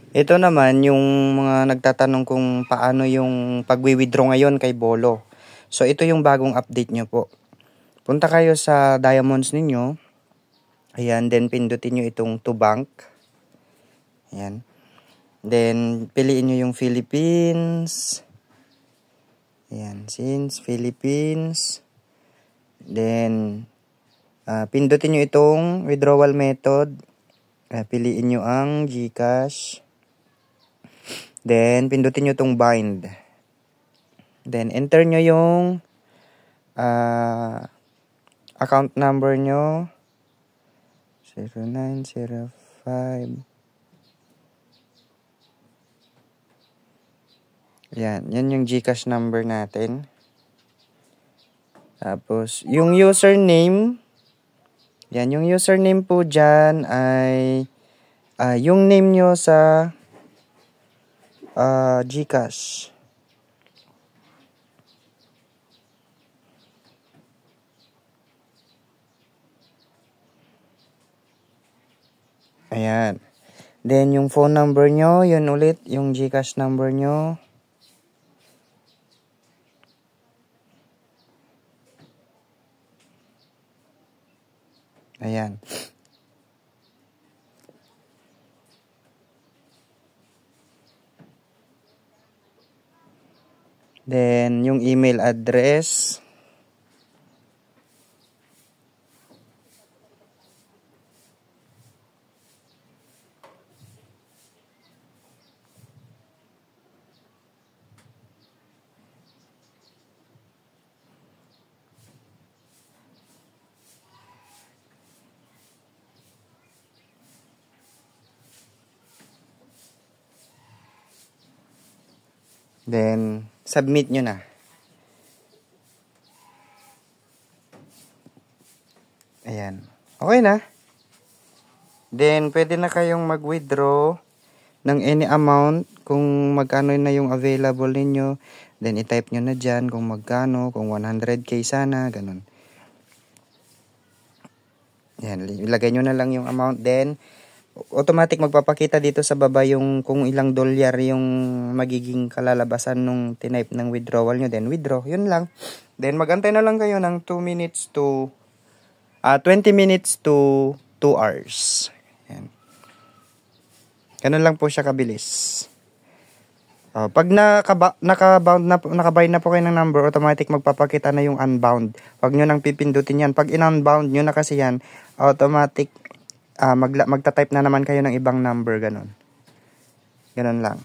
Ito naman yung mga nagtatanong kung paano yung pagwi-withdraw ngayon kay Bolo. So ito yung bagong update nyo po. Punta kayo sa diamonds ninyo. Ayan, then pindutin nyo itong to bank. Ayan. Then piliin nyo yung Philippines. Ayan, since Philippines. Then pindutin nyo itong withdrawal method. Piliin nyo ang GCash. Then, pindutin nyo itong bind. Then, enter nyo yung account number nyo. 0905. Yan yung GCash number natin. Tapos, yung username. Yan, yung username po dyan ay yung name nyo sa GCash. Ayan. Then, yung phone number nyo, yun ulit, yung GCash number nyo. Ayan. Then, yung email address. Then, submit nyo na. Ayan. Okay na. Then, pwede na kayong mag-withdraw ng any amount kung magkano na yung available ninyo. Then, i-type nyo na dyan kung magkano, kung 100k sana, ganun. Ayan, ilagay nyo na lang yung amount. Then, automatic magpapakita dito sa baba yung kung ilang dolyar yung magiging kalalabasan nung tinype ng withdrawal nyo. Then, withdraw. Yun lang. Then, magantay na lang kayo ng 20 minutes to 2 hours. Ayan. Ganun lang po siya kabilis. Pag nakabind na po kayo ng number, automatic magpapakita na yung unbound. Huwag nyo nang pipindutin yan. Pag in-unbound nyo na kasi yan, automatic magta-type na naman kayo ng ibang number. Ganun lang.